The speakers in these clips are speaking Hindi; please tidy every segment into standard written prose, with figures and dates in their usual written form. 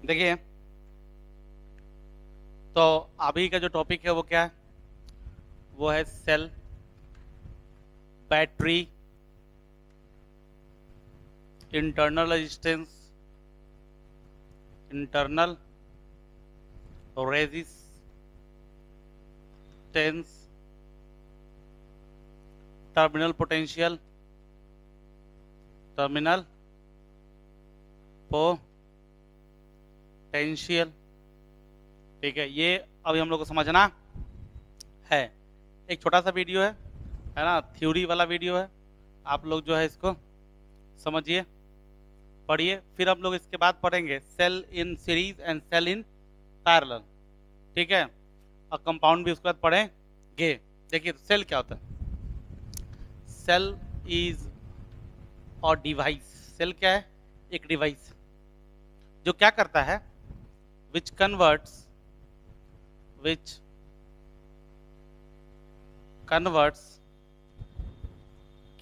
देखिए, तो अभी का जो टॉपिक है वो क्या है? वो है cell, battery, internal resistance, internal resistance, terminal potential, terminal potential. ठीक है, ये अभी हम लोग को समझना है। एक छोटा सा वीडियो है ना, थ्योरी वाला वीडियो है। आप लोग जो है इसको समझिए, पढ़िए, फिर हम लोग इसके बाद पढ़ेंगे cell in series and cell in parallel. ठीक है, और कंपाउंड भी उसके बाद पढ़ेंगे। देखिए, सेल क्या होता है? सेल इज और डिवाइस। सेल क्या है? एक डिवाइस जो क्या करता है, which converts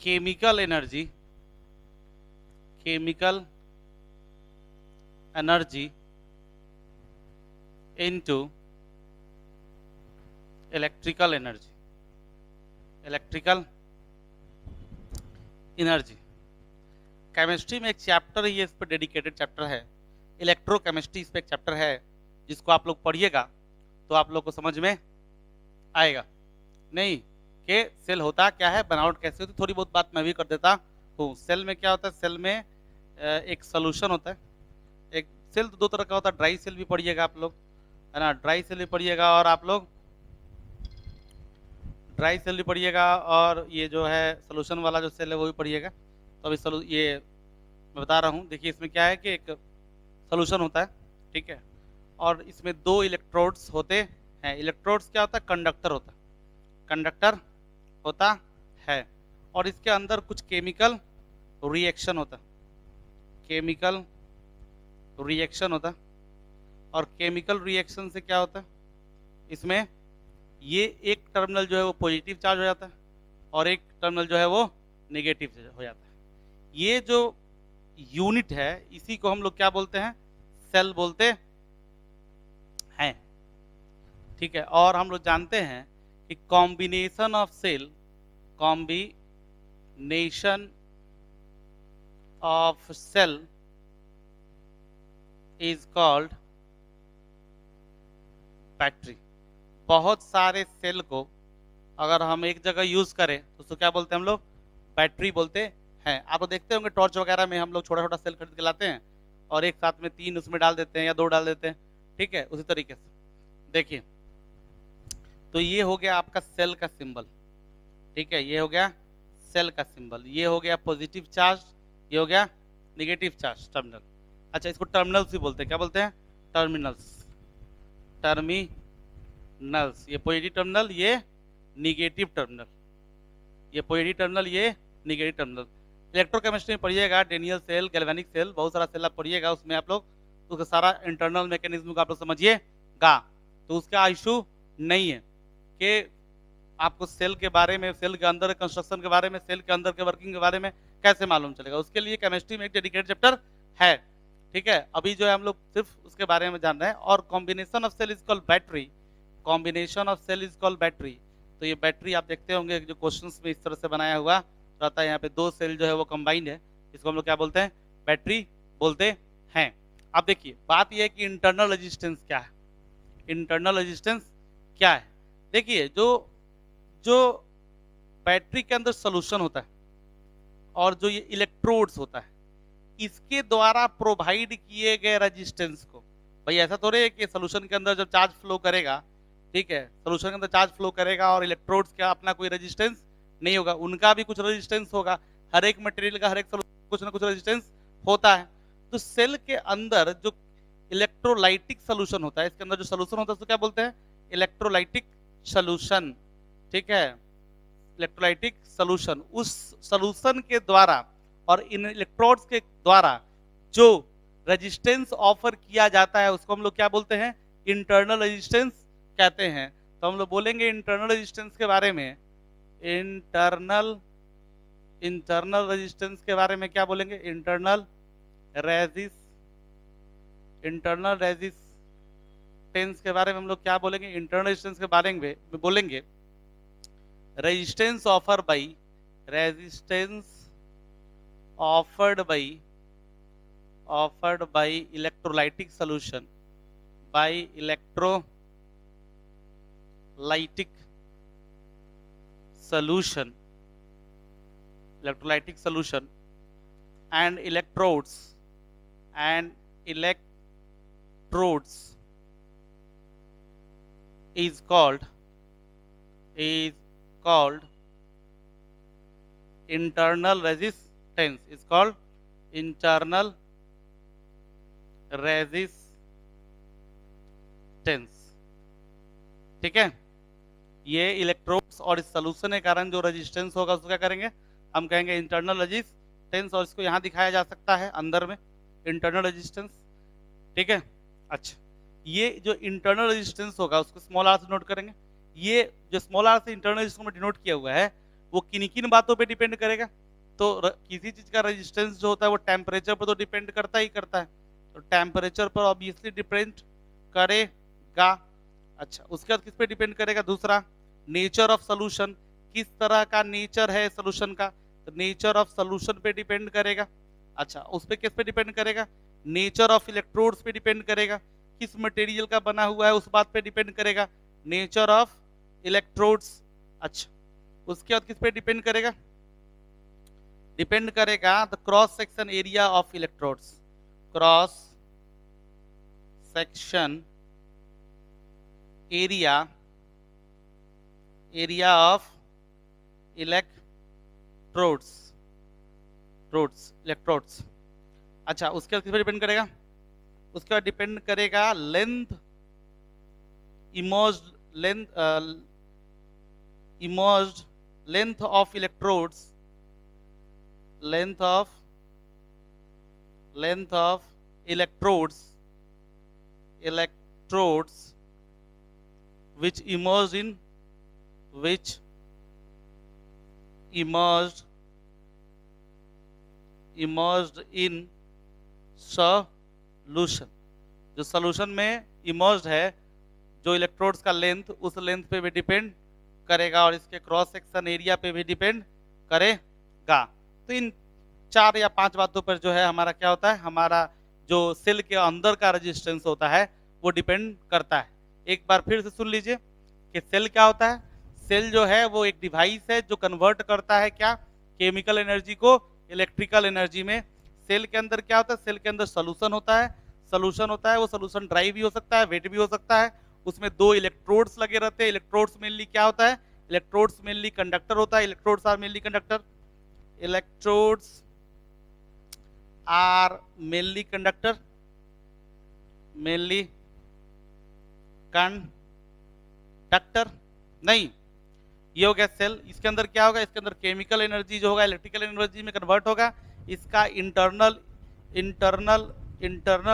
chemical energy into electrical energy. Chemistry में एक चैप्टर ही है, इस पर डेडिकेटेड चैप्टर है। इलेक्ट्रोकेमिस्ट्री इस पर एक चैप्टर है, जिसको आप लोग पढ़िएगा तो आप लोग को समझ में आएगा। नहीं कि सेल होता क्या है, बनावट कैसे होती, थोड़ी बहुत बात मैं भी कर देता हूँ। सेल में क्या होता है? सेल में एक सोल्यूशन होता है। एक सेल तो दो तरह का होता है, ड्राई सेल भी पढ़िएगा आप लोग, है ना, ड्राई सेल भी पढ़िएगा, और आप लोग ड्राई सेल भी पढ़िएगा, और ये जो है सोल्यूशन वाला जो सेल है वो भी पढ़िएगा। तो अभी ये मैं बता रहा हूँ। देखिए, इसमें क्या है कि एक सोल्यूशन होता है, ठीक है, और इसमें दो इलेक्ट्रोड्स होते हैं। इलेक्ट्रोड्स क्या होता है? कंडक्टर होता है, और इसके अंदर कुछ केमिकल रिएक्शन होता है। और केमिकल रिएक्शन से क्या होता है? इसमें ये एक टर्मिनल जो है वो पॉजिटिव चार्ज हो जाता है, और एक टर्मिनल जो है वो नेगेटिव हो जाता है। ये जो यूनिट है, इसी को हम लोग क्या बोलते हैं? सेल बोलते हैं। ठीक है, और हम लोग जानते हैं कि combination of cell is called battery. बहुत सारे सेल को अगर हम एक जगह यूज करें तो उसको क्या बोलते हैं हम लोग? बैटरी बोलते हैं। आप लोग देखते होंगे टॉर्च वगैरह में हम लोग छोटा छोटा सेल खरीद के लाते हैं, और एक साथ में 3 उसमें डाल देते हैं या 2 डाल देते हैं। ठीक है, उसी तरीके से देखिए, तो ये हो गया आपका सेल का सिंबल। ठीक है, ये हो गया सेल का सिंबल, ये हो गया पॉजिटिव चार्ज, ये हो गया निगेटिव चार्ज, टर्मिनल। अच्छा, इसको टर्मिनल्स भी बोलते हैं। क्या बोलते हैं? टर्मिनल्स। ये पॉजिटिव टर्मिनल, ये निगेटिव टर्मिनल, ये पॉजिटिव टर्मिनल, ये निगेटिव टर्मिनल। इलेक्ट्रोकेमिस्ट्री में पढ़िएगा, डेनियल सेल, गैल्वेनिक सेल, बहुत सारा सेल आप पढ़िएगा, उसमें आप लोग उसका सारा इंटरनल मैकेनिज्म को आप लोग समझिएगा, तो उसका इशू नहीं है कि आपको सेल के बारे में, सेल के अंदर कंस्ट्रक्शन के बारे में, सेल के अंदर के वर्किंग के बारे में कैसे मालूम चलेगा। उसके लिए केमिस्ट्री में एक डेडिकेटेड चैप्टर है। ठीक है, अभी जो है हम लोग सिर्फ उसके बारे में जान रहे हैं। और combination of cell is called battery. तो ये बैटरी आप देखते होंगे जो क्वेश्चंस में इस तरह से बनाया हुआ रहता है, यहाँ पे 2 सेल जो है वो कंबाइंड है, इसको हम लोग क्या बोलते हैं? बैटरी बोलते हैं। अब देखिए, बात यह है कि इंटरनल रेजिस्टेंस क्या है। देखिए, जो जो बैटरी के अंदर सोल्यूशन होता है और जो ये इलेक्ट्रोड्स होता है, इसके द्वारा प्रोवाइड किए गए रेजिस्टेंस को, भाई ऐसा तो रहे कि सोल्यूशन के अंदर जब चार्ज फ्लो करेगा, ठीक है, सोल्यूशन के अंदर चार्ज फ्लो करेगा और इलेक्ट्रोड्स का अपना कोई रेजिस्टेंस नहीं होगा, उनका भी कुछ रेजिस्टेंस होगा। हर एक मटेरियल का, हर एक कुछ ना कुछ रेजिस्टेंस होता है। तो सेल के अंदर जो इलेक्ट्रोलाइटिक सोल्यूशन होता है, इसके अंदर जो सोल्यूशन होता है उसको क्या बोलते हैं? Electrolytic solution. ठीक है, इलेक्ट्रोलाइटिक सोल्यूशन, उस सोल्यूशन के द्वारा और इन इलेक्ट्रोड्स के द्वारा जो रेजिस्टेंस ऑफर किया जाता है उसको हम लोग क्या बोलते हैं? इंटरनल रेजिस्टेंस कहते हैं। तो हम लोग बोलेंगे इंटरनल रेजिस्टेंस के बारे में, इंटरनल रेजिस्टेंस के बारे में क्या बोलेंगे? इंटरनल इंटरनल रेजिस्टेंस के बारे में हम लोग क्या बोलेंगे, इंटरनल रेजिस्टेंस के बारे में बोलेंगे resistance offered by electrolytic solution, by electrolytic solution and electrodes is called internal resistance, is called internal resistance. ठीक है, ये इलेक्ट्रोड्स और इस सोल्यूशन के कारण जो रेजिस्टेंस होगा उसको क्या करेंगे, हम कहेंगे इंटरनल रेजिस्टेंस, और इसको यहां दिखाया जा सकता है अंदर में इंटरनल रेजिस्टेंस। ठीक है, अच्छा ये जो इंटरनल रेजिस्टेंस होगा उसको स्मॉल आर से नोट करेंगे। ये जो स्मॉल आर से इंटरनल रेजिस्टेंस में डिनोट किया हुआ है वो किन किन बातों पे डिपेंड करेगा, तो किसी चीज का रेजिस्टेंस जो होता है वो टेम्परेचर पर तो डिपेंड करता ही करता है, तो टेम्परेचर पर ऑब्वियसली डिपेंड करेगा। अच्छा, उसके बाद किस पे डिपेंड करेगा, दूसरा नेचर ऑफ सोल्यूशन, किस तरह का नेचर है सोल्यूशन का, तो नेचर ऑफ सोल्यूशन पे डिपेंड करेगा। अच्छा, उस पे किस पे डिपेंड करेगा, नेचर ऑफ इलेक्ट्रोड्स पे डिपेंड करेगा, किस मटेरियल का बना हुआ है उस बात पे डिपेंड करेगा, नेचर ऑफ इलेक्ट्रोड्स। अच्छा, उसके बाद किस पे डिपेंड करेगा, डिपेंड करेगा the cross section area of electrodes, cross section area of electrodes. अच्छा, उसके बाद किस पे डिपेंड करेगा, उसके बाद डिपेंड करेगा length emerged length of electrodes, length of electrodes which emerged in solution, जो सोल्यूशन में इमर्ज्ड है जो इलेक्ट्रोड्स का लेंथ, उस लेंथ पे भी डिपेंड करेगा और इसके क्रॉस सेक्शन एरिया पे भी डिपेंड करेगा। तो इन 4 या 5 बातों पर जो है हमारा क्या होता है, हमारा जो सेल के अंदर का रेजिस्टेंस होता है वो डिपेंड करता है। एक बार फिर से सुन लीजिए कि सेल क्या होता है, सेल जो है वो एक डिवाइस है जो कन्वर्ट करता है क्या, केमिकल एनर्जी को इलेक्ट्रिकल एनर्जी में। सेल के अंदर क्या होता है, सेल के अंदर सोल्यूशन होता है, वो सोल्यूशन ड्राई भी हो सकता है, वेट भी हो सकता है, उसमें 2 इलेक्ट्रोड्स लगे रहते हैं। इलेक्ट्रोड्स मेनली क्या होता है, इलेक्ट्रोड्स मेनली कंडक्टर होता है, electrodes are mainly conductor, electrodes are mainly conductor, mainly conductor नहीं, ये हो गया सेल। इसके अंदर क्या होगा, इसके अंदर केमिकल एनर्जी जो होगा इलेक्ट्रिकल एनर्जी में कन्वर्ट होगा। इसका इंटरनल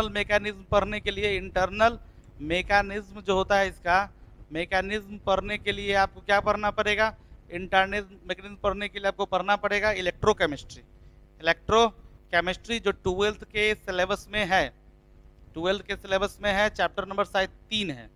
मैकेनिज्म पढ़ने के लिए, इंटरनल मैकेनिज्म जो होता है, इसका मैकेनिज्म पढ़ने के लिए आपको क्या पढ़ना पड़ेगा, इंटरनल मैकेनिज्म पढ़ने के लिए आपको पढ़ना पड़ेगा इलेक्ट्रोकेमिस्ट्री जो 12th के सिलेबस में है, 12th के सिलेबस में है, चैप्टर नंबर शायद 3 है।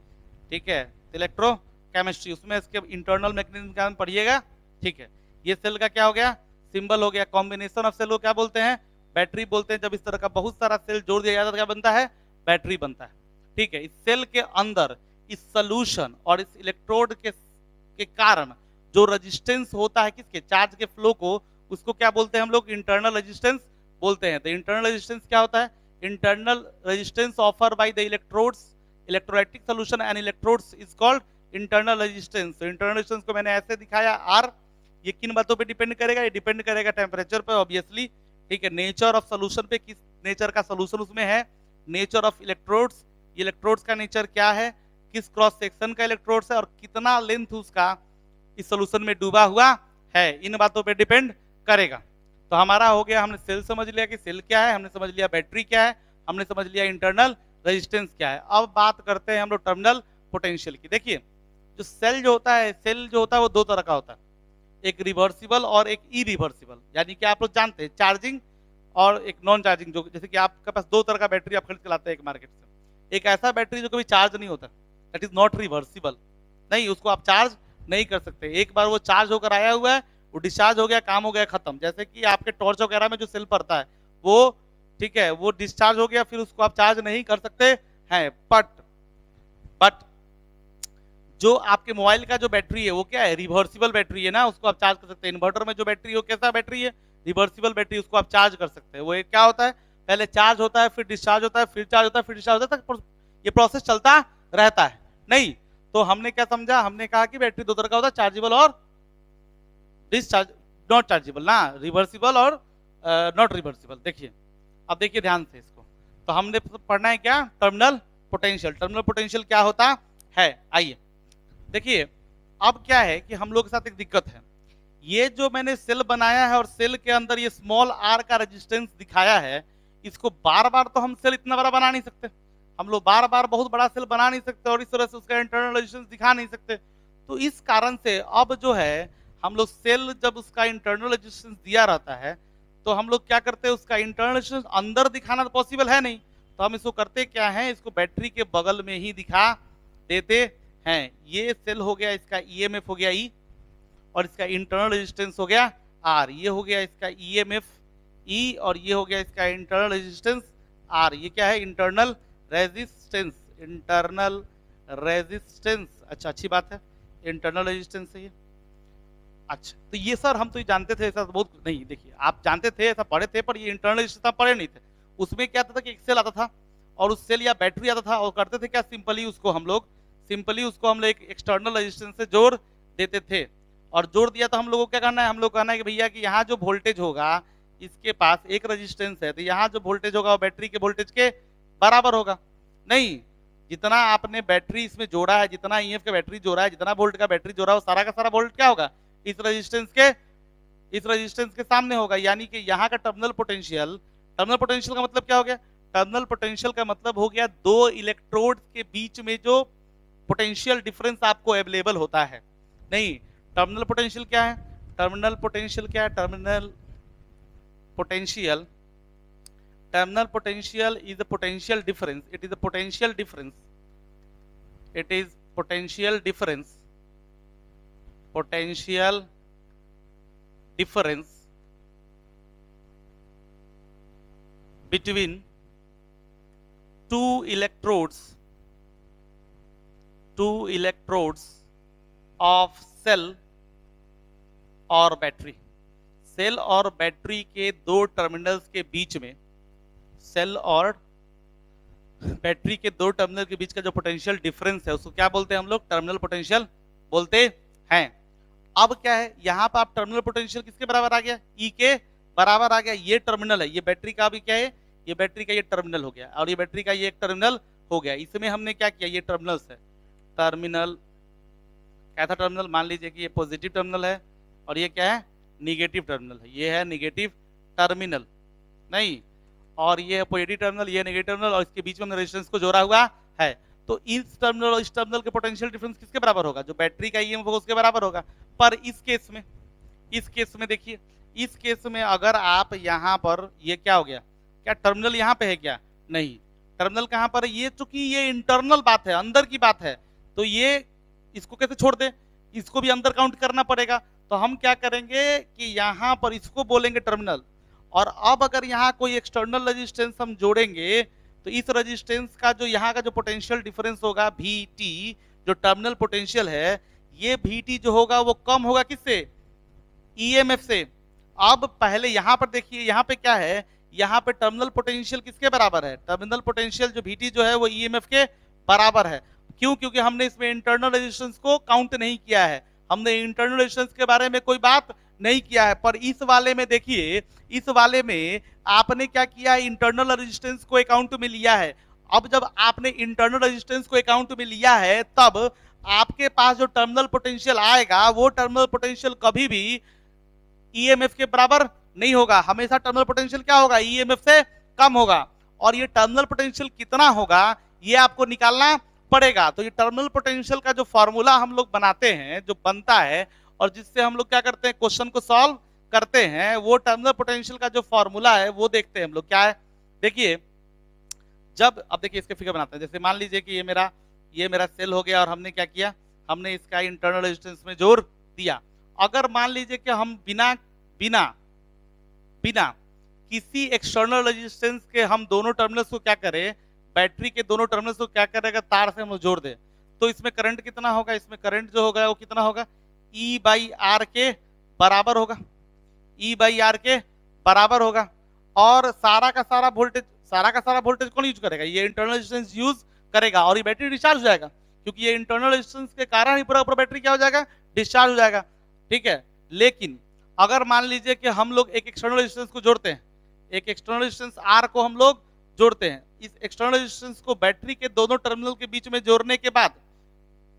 ठीक है, इलेक्ट्रोकेमिस्ट्री, उसमें इसके इंटरनल मैकेनिज्म का पढ़िएगा। ठीक है, ये सेल का क्या हो गया, सिंबल हो गया। कॉम्बिनेशन ऑफ सेल को क्या बोलते हैं, बैटरी बोलते हैं। जब इस तरह का बहुत सारा सेल जोड़ दिया जाता है तो क्या बनता है, बैटरी बनता है। ठीक है, इस सेल के अंदर इस सोल्यूशन और इस इलेक्ट्रोड के कारण जो रेजिस्टेंस होता है किसके, चार्ज के फ्लो को, उसको क्या बोलते हैं हम लोग, इंटरनल रेजिस्टेंस बोलते हैं। तो इंटरनल रेजिस्टेंस क्या होता है, internal resistance offer by the electrodes, electrolytic solution and electrodes is called internal resistance. तो इंटरनल रेजिस्टेंस को मैंने ऐसे दिखाया आर, ये किन बातों पे डिपेंड करेगा, ये डिपेंड करेगा टेम्परेचर पे ऑब्वियसली। ठीक है, नेचर ऑफ सोल्यूशन पे, किस नेचर का सोल्यूशन उसमें है, नेचर ऑफ इलेक्ट्रोड्स, इलेक्ट्रोड्स का नेचर क्या है, किस क्रॉस सेक्शन का इलेक्ट्रोड्स है और कितना लेंथ उसका इस सोल्यूशन में डूबा हुआ है, इन बातों पे डिपेंड करेगा। तो हमारा हो गया, हमने सेल समझ लिया कि सेल क्या है, हमने समझ लिया बैटरी क्या है, हमने समझ लिया इंटरनल रेजिस्टेंस क्या है। अब बात करते हैं हम लोग टर्मिनल पोटेंशियल की। देखिए, जो सेल जो होता है, सेल जो होता है वो 2 तरह का होता है, एक रिवर्सिबल और एक इरिवर्सिबल। यानी कि आप लोग जानते हैं चार्जिंग और एक नॉन चार्जिंग, जो जैसे कि आपके पास दो तरह का बैटरी आप खरीद के लाते हैं एक मार्केट से। एक ऐसा बैटरी जो कभी चार्ज नहीं होता, दैट इज नॉट रिवर्सिबल, नहीं उसको आप चार्ज नहीं कर सकते, एक बार वो चार्ज होकर आया हुआ है, वो डिस्चार्ज हो गया, काम हो गया, खत्म। जैसे कि आपके टॉर्च वगैरह में जो सेल पड़ता है वो, ठीक है, वो डिस्चार्ज हो गया, फिर उसको आप चार्ज नहीं कर सकते हैं। बट जो आपके मोबाइल का जो बैटरी है वो क्या है, रिवर्सिबल बैटरी है ना, उसको आप चार्ज कर सकते हैं। इन्वर्टर में जो बैटरी है वो कैसा बैटरी है, रिवर्सिबल बैटरी, उसको आप चार्ज कर सकते हैं। वो क्या होता है, पहले चार्ज होता है, फिर डिस्चार्ज होता है, फिर चार्ज होता है, फिर डिस्चार्ज होता है, ये प्रोसेस चलता रहता है। नहीं तो हमने क्या समझा, हमने कहा कि बैटरी दो तरह का होता है, चार्जेबल और डिस्चार्ज, नॉट चार्जेबल ना, रिवर्सिबल और नॉट रिवर्सिबल। देखिए अब देखिए ध्यान से इसको, तो हमने पढ़ना है क्या, टर्मिनल पोटेंशियल। टर्मिनल पोटेंशियल क्या होता है, आइए देखिए। अब क्या है कि हम लोग के साथ एक दिक्कत है, ये जो मैंने सेल बनाया है और सेल के अंदर ये स्मॉल आर का रेजिस्टेंस दिखाया है, इसको बार बार तो हम सेल इतना बड़ा बना नहीं सकते, हम लोग बार बार बहुत बड़ा सेल बना नहीं सकते और इस तरह से उसका इंटरनल रेजिस्टेंस दिखा नहीं सकते। तो इस कारण से अब जो है हम लोग सेल जब उसका इंटरनल रेजिस्टेंस दिया रहता है तो हम लोग क्या करते हैं, उसका इंटरनल रेजिस्टेंस अंदर दिखाना तो पॉसिबल है नहीं, तो हम इसको करते क्या है, इसको बैटरी के बगल में ही दिखा देते हैं। ये सेल हो गया, इसका ईएमएफ हो गया ई, और इसका इंटरनल रेजिस्टेंस हो गया आर। ये हो गया इसका ईएमएफ ई, और ये हो गया इसका इंटरनल रेजिस्टेंस आर। ये क्या है, इंटरनल रेजिस्टेंस, इंटरनल रेजिस्टेंस। अच्छा अच्छी बात है, इंटरनल रेजिस्टेंस है ये। अच्छा तो ये सर हम तो ये जानते थे, ऐसा तो बहुत नहीं, देखिए आप जानते थे, ऐसा पढ़े थे, पर ये इंटरनल रेजिस्टेंस आप पढ़े नहीं थे। उसमें क्या था कि एक सेल आता था और उस सेल या बैटरी आता था, और करते थे क्या, सिंपली उसको हम लोग एक एक्सटर्नल रेजिस्टेंस से जोड़ देते थे। और जोड़ दिया तो हम लोगों को क्या करना है, हम लोग कहना है कि भैया कि यहाँ जो वोल्टेज होगा, इसके पास एक रेजिस्टेंस है, तो यहाँ जो वोल्टेज होगा वो बैटरी के वोल्टेज के बराबर होगा। नहीं, जितना आपने बैटरी इसमें जोड़ा है, जितना ईएमएफ का बैटरी जोड़ा है, जितना वोल्ट का बैटरी जोड़ा है, वो सारा का सारा वोल्ट क्या होगा, इस रेजिस्टेंस के सामने होगा। यानी कि यहाँ का टर्मिनल पोटेंशियल का मतलब क्या हो गया, टर्मिनल पोटेंशियल का मतलब हो गया दो इलेक्ट्रोड के बीच में जो पोटेंशियल डिफरेंस आपको अवेलेबल होता है। नहीं, टर्मिनल पोटेंशियल क्या है, टर्मिनल पोटेंशियल क्या है, terminal potential is the potential difference, it is the potential difference, it is potential difference between two electrodes of cell और बैटरी। सेल और बैटरी के दो टर्मिनल्स के बीच में, सेल और बैटरी के दो टर्मिनल के बीच का जो पोटेंशियल डिफरेंस है उसको क्या बोलते हैं हम लोग, टर्मिनल पोटेंशियल बोलते हैं। अब क्या है, यहाँ पर आप टर्मिनल पोटेंशियल किसके बराबर आ गया, ई के बराबर आ गया। ये टर्मिनल है, ये बैटरी का भी क्या है, ये बैटरी का ये टर्मिनल हो गया, और ये बैटरी का ये एक टर्मिनल हो गया। इसमें हमने क्या किया, ये टर्मिनल्स है, टर्मिनल क्या था, टर्मिनल मान लीजिए कि ये पॉजिटिव टर्मिनल है और ये क्या है, निगेटिव टर्मिनल है, ये है निगेटिव टर्मिनल, नहीं, और ये पॉजिटिव टर्मिनल, ये नेगेटिव टर्मिनल, और इसके बीच में हमने रेजिस्टेंस को जोड़ा हुआ है। तो इस टर्मिनल और इस टर्मिनल के पोटेंशियल डिफरेंस किसके बराबर होगा, जो बैटरी का ईएमएफ होगा उसके बराबर होगा। पर इस केस में देखिए, इस केस में अगर आप यहाँ पर, ये क्या हो गया, क्या टर्मिनल यहाँ पे है क्या, नहीं, टर्मिनल कहाँ पर है, ये चूंकि ये इंटरनल बात है, अंदर की बात है, तो ये इसको कैसे छोड़ दे, इसको भी अंदर काउंट करना पड़ेगा। तो हम क्या करेंगे कि यहाँ पर इसको बोलेंगे टर्मिनल, और अब अगर यहाँ कोई एक्सटर्नल रेजिस्टेंस हम जोड़ेंगे तो इस रेजिस्टेंस का जो यहाँ का जो पोटेंशियल डिफरेंस होगा Vt, जो टर्मिनल पोटेंशियल है, ये Vt जो होगा वो कम होगा किससे, ईएमएफ से। अब पहले यहाँ पर देखिए, यहाँ पे क्या है, यहाँ पे टर्मिनल पोटेंशियल किसके बराबर है, टर्मिनल पोटेंशियल जो Vt जो है वो ईएमएफ के बराबर है। क्यों, क्योंकि हमने इसमें इंटरनल रेजिस्टेंस को काउंट नहीं किया है, हमने इंटरनल रेजिस्टेंस के बारे में कोई बात नहीं किया है। पर इस वाले में देखिए, इस वाले में आपने क्या किया, इंटरनल रेजिस्टेंस को अकाउंट में लिया है। अब जब आपने इंटरनल रेजिस्टेंस को अकाउंट में लिया है, तब आपके पास जो टर्मिनल पोटेंशियल आएगा वो टर्मिनल पोटेंशियल कभी भी ईएमएफ के बराबर नहीं होगा, हमेशा टर्मिनल पोटेंशियल क्या होगा, ईएमएफ से कम होगा। और ये टर्मिनल पोटेंशियल कितना होगा ये आपको निकालना पड़ेगा। तो ये टर्मिनल पोटेंशियल का जो फॉर्मूला हम लोग बनाते हैं, जो बनता है, और जिससे हम लोग क्या करते हैं, क्वेश्चन को सॉल्व करते हैं वो टर्मिनल पोटेंशियल का जो फॉर्मूला है वो देखते हैं हम लोग। क्या है देखिए, जब अब देखिए इसके फिगर बनाते हैं। जैसे मान लीजिए कि ये मेरा सेल हो गया और हमने क्या किया, हमने इसका इंटरनल रेजिस्टेंस में जोर दिया। अगर मान लीजिए कि हम बिना बिना बिना किसी एक्सटर्नल रेजिस्टेंस के हम दोनों टर्मिनल्स को क्या करें, बैटरी के दोनों टर्मिनल्स को क्या करेगा, तार से हम जोड़ दें, तो इसमें करंट कितना होगा, इसमें करंट जो होगा वो कितना होगा, E बाई आर के बराबर होगा, E बाई आर के बराबर होगा। और सारा का सारा वोल्टेज कौन यूज करेगा, ये इंटरनल रेजिस्टेंस यूज करेगा और ये बैटरी डिस्चार्ज हो जाएगा, क्योंकि ये इंटरनल रेजिस्टेंस के कारण ही पूरा बैटरी क्या हो जाएगा, डिस्चार्ज हो जाएगा। ठीक है, लेकिन अगर मान लीजिए कि हम लोग एक एक्सटर्नल रेजिस्टेंस को जोड़ते हैं, एक एक्सटर्नल रेजिस्टेंस आर को हम लोग जोड़ते हैं, इस एक्सटर्नल रेजिस्टेंस को बैटरी के दोनों टर्मिनल के बीच में जोड़ने के बाद,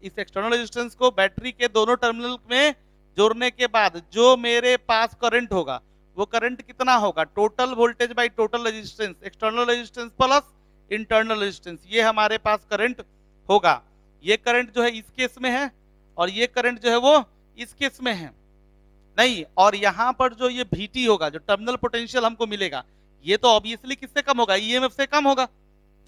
इस एक्सटर्नल रेजिस्टेंस को बैटरी के दोनों टर्मिनल में जोड़ने के बाद जो मेरे पास करंट होगा वो करंट कितना होगा, total voltage by total resistance, external resistance plus internal resistance, ये हमारे पास करंट होगा। ये करंट जो है इस केस में है और ये करंट जो है वो इस केस में है नहीं। और यहां पर जो ये VT होगा, जो टर्मिनल पोटेंशियल हमको मिलेगा, ये तो ऑब्वियसली किससे कम होगा, ईएमएफ से कम होगा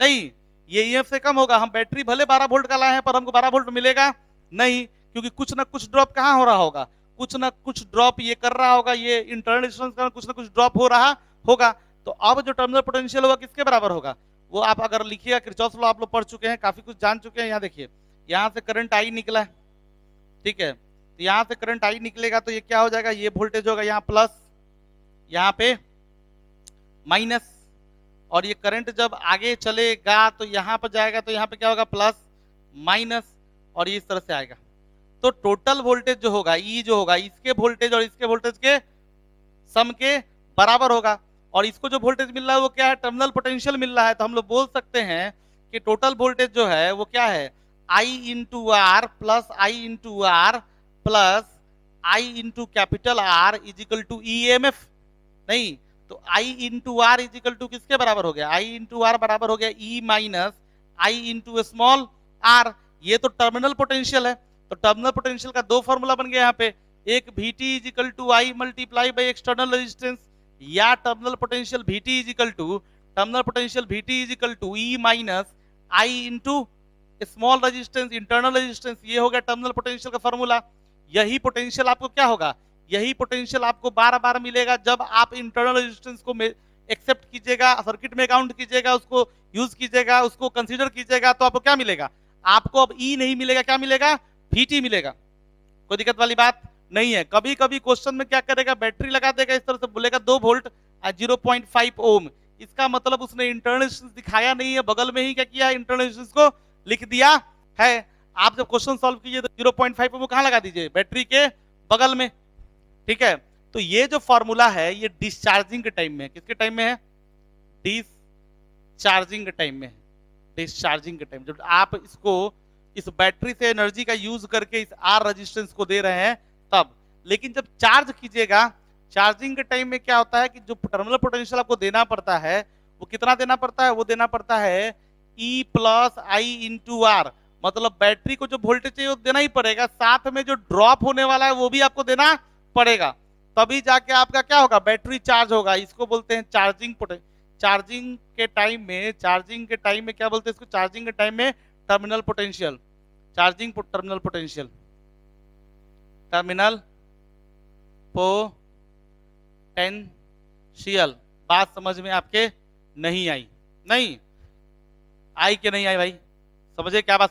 नहीं, ये ईएमएफ से कम होगा। हम बैटरी भले 12 वोल्ट का लाए हैं पर हमको 12 वोल्ट मिलेगा नहीं, क्योंकि कुछ ना कुछ ड्रॉप कहां हो रहा होगा, कुछ ना कुछ ड्रॉप ये कर रहा होगा, ये इंटरनल रेजिस्टेंस का कुछ ना कुछ ड्रॉप हो रहा होगा। तो अब जो टर्मिनल पोटेंशियल होगा किसके बराबर होगा, वो आप अगर लिखिएगा, किरचॉफ लॉ आप लोग पढ़ चुके हैं, काफी कुछ जान चुके हैं। यहाँ देखिए, यहाँ से करंट आई निकला है, ठीक है, तो यहाँ से करंट आई निकलेगा तो ये क्या हो जाएगा, ये वोल्टेज होगा यहाँ प्लस, यहाँ पे माइनस, और ये करंट जब आगे चलेगा तो यहाँ पर जाएगा तो यहाँ पे क्या होगा, प्लस माइनस, और ये इस तरह से आएगा। तो टोटल वोल्टेज जो होगा, ई जो होगा, इसके वोल्टेज और इसके वोल्टेज के सम के बराबर होगा। और इसको जो वोल्टेज मिल रहा है वो क्या है, टर्मिनल पोटेंशियल मिल रहा है। तो हम लोग बोल सकते हैं कि टोटल वोल्टेज जो है वो क्या है, I into R plus I into R plus I into capital R is equal to E M F नहीं। तो I into R is equal to किसके बराबर हो गया, आई इंटू आर बराबर हो गया E minus I into small R. ये तो टर्मिनल पोटेंशियल है, तो टर्मिनल पोटेंशियल का दो फॉर्मूला बन गया यहाँ पे, एक VT is equal to I multiply by external resistance, या terminal potential VT is equal to E minus I into small resistance internal resistance. ये हो गया टर्मिनल पोटेंशियल का फॉर्मूला। यही पोटेंशियल आपको क्या होगा, यही पोटेंशियल आपको बार बार मिलेगा जब आप इंटरनल रेजिस्टेंस को एक्सेप्ट कीजिएगा, सर्किट में काउंट कीजिएगा, उसको यूज कीजिएगा, उसको कंसीडर कीजिएगा, तो आपको क्या मिलेगा, आपको अब ई नहीं मिलेगा, क्या मिलेगा, VT मिलेगा। कोई दिक्कत वाली बात नहीं है। कभी कभी क्वेश्चन में क्या करेगा, बैटरी लगा देगा, इस तरह से बोलेगा 2 वोल्ट 0.5 ओम, इसका मतलब उसने इंटरनल रेजिस्टेंस दिखाया नहीं है, बगल में ही क्या किया, इंटरनल रेजिस्टेंस को लिख दिया है। आप जब क्वेश्चन सॉल्व कीजिए तो 0.5 ओम कहां लगा दीजिए, बैटरी के बगल में, ठीक है। तो ये जो फॉर्मूला है ये डिस्चार्जिंग के टाइम में है, किसके टाइम में है, डिस्चार्जिंग के टाइम में है, डिस्चार्जिंग के टाइम, जब आप इसको इस बैटरी से एनर्जी का यूज करके इस आर रेजिस्टेंस को दे रहे हैं तब। लेकिन जब चार्ज कीजिएगा, चार्जिंग के टाइम में क्या होता है कि जो टर्मिनल पोटेंशियल आपको देना पड़ता है वो कितना देना पड़ता है, वो देना पड़ता है E plus I into R, मतलब बैटरी को जो वोल्टेज चाहिए वो देना ही पड़ेगा, साथ में जो ड्रॉप होने वाला है वो भी आपको देना पड़ेगा, तभी जाके आपका क्या होगा, बैटरी चार्ज होगा। इसको बोलते हैं चार्जिंग पोटेंशियल। चार्जिंग के टाइम में क्या बोलते हैं इसको, चार्जिंग के टाइम में terminal potential, charging terminal potential, terminal potential. बात समझ में आपके नहीं आई, नहीं आई कि नहीं आई भाई, समझे क्या बात,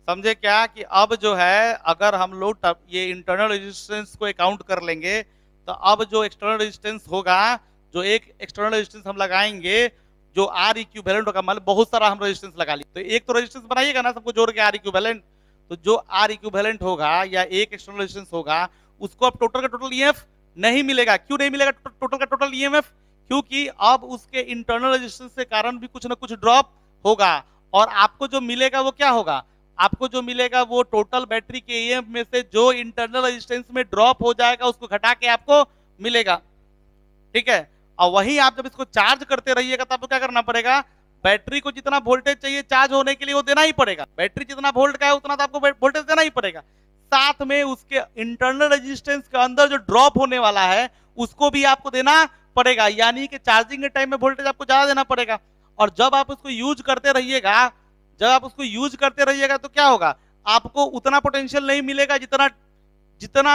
समझे क्या कि अब जो है अगर हम लोग ये इंटरनल रेजिस्टेंस को अकाउंट कर लेंगे तो अब जो एक्सटर्नल रेजिस्टेंस होगा, जो एक एक्सटर्नल रेजिस्टेंस हम लगाएंगे जो आर इक्विवेलेंट होगा, मतलब बहुत सारा हम रेजिस्टेंस लगा ली तो एक तो रेजिस्टेंस बनाइएगा ना सबको जोड़ के आर इक्विवेलेंट, तो जो आर इक्विवेलेंट होगा या एक एक्सटर्नल रेजिस्टेंस होगा उसको अब टोटल का टोटल ईएमएफ नहीं मिलेगा। क्यों नहीं मिलेगा टोटल का टोटल ईएमएफ, क्योंकि अब उसके इंटरनल रेजिस्टेंस के कारण भी कुछ ना कुछ ड्रॉप होगा, और आपको जो मिलेगा वो क्या होगा, आपको जो मिलेगा वो टोटल बैटरी के ईएमएफ में से जो इंटरनल रेजिस्टेंस में ड्रॉप हो जाएगा उसको घटा के आपको मिलेगा, ठीक है। और वही आप जब इसको चार्ज करते रहिएगा तो आपको क्या करना पड़ेगा, बैटरी को जितना वोल्टेज चाहिए चार्ज होने के लिए वो देना ही पड़ेगा, बैटरी जितना वोल्ट का है उतना तो आपको वोल्टेज देना ही पड़ेगा, साथ में उसके इंटरनल रेजिस्टेंस के अंदर जो ड्रॉप होने वाला है उसको भी आपको देना पड़ेगा, यानी कि चार्जिंग के टाइम में वोल्टेज आपको ज्यादा देना पड़ेगा। और जब आप उसको यूज करते रहिएगा, जब आप उसको यूज करते रहिएगा तो क्या होगा, आपको उतना पोटेंशियल नहीं मिलेगा जितना जितना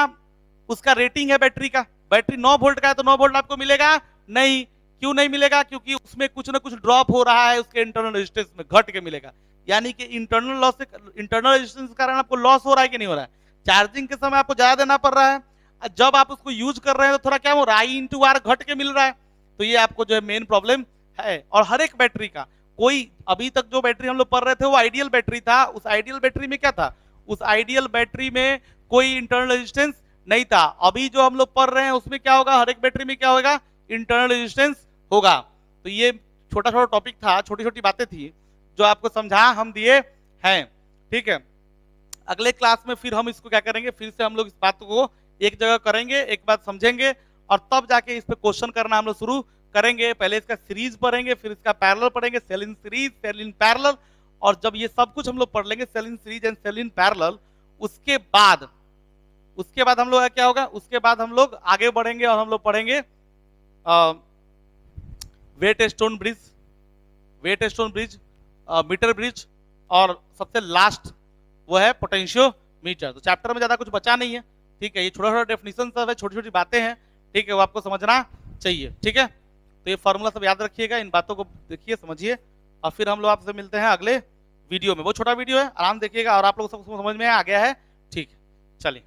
उसका रेटिंग है बैटरी का। बैटरी 9 वोल्ट का है तो 9 वोल्ट आपको मिलेगा नहीं। क्यों नहीं मिलेगा? क्योंकि उसमें कुछ ना कुछ ड्रॉप हो रहा है, उसके इंटरनल रेजिस्टेंस में घट के मिलेगा। यानी कि इंटरनल लॉस से, इंटरनल रेजिस्टेंस के कारण आपको लॉस हो रहा है कि नहीं हो रहा है? चार्जिंग के समय आपको ज्यादा देना पड़ रहा है, जब आप उसको यूज कर रहे हैं तो थोड़ा क्या हो रहा है, I/R घट के मिल रहा है। तो ये आपको जो है मेन प्रॉब्लम है। और हर एक बैटरी का कोई, अभी तक जो बैटरी हम लोग पढ़ रहे थे वो आइडियल बैटरी था। उस आइडियल बैटरी में क्या था? उस आइडियल बैटरी में कोई इंटरनल रेजिस्टेंस नहीं था। अभी जो हम लोग पढ़ रहे हैं उसमें क्या होगा, हर एक बैटरी में क्या होगा, इंटरनल रेजिस्टेंस होगा। तो ये छोटा छोटा टॉपिक था, छोटी छोटी बातें थी जो आपको समझा हम दिए हैं। ठीक है, अगले क्लास में फिर हम इसको क्या करेंगे, फिर से हम लोग इस बात को एक जगह करेंगे, एक बात समझेंगे और तब जाके इस पे क्वेश्चन करना हम लोग शुरू करेंगे। पहले इसका सीरीज पढ़ेंगे, फिर इसका पैरेलल पढ़ेंगे, cell in series, cell in parallel. और जब ये सब कुछ हम लोग पढ़ लेंगे, cell in series and cell in parallel, उसके बाद हम लोग क्या होगा, उसके बाद हम लोग आगे बढ़ेंगे और हम लोग पढ़ेंगे Wheatstone bridge, meter bridge, और सबसे लास्ट वो है पोटेंशियोमीटर। तो चैप्टर में ज्यादा कुछ बचा नहीं है। ठीक है, ये छोटा छोटा डेफिनेशन सब है, छोटी छोटी बातें हैं। ठीक है, वो आपको समझना चाहिए। ठीक है, तो ये फॉर्मूला सब याद रखिएगा, इन बातों को देखिए, समझिए, और फिर हम लोग आपसे मिलते हैं अगले वीडियो में। वो छोटा वीडियो है, आराम देखिएगा और आप लोग सबको समझ में आ गया है। ठीक है, चलिए।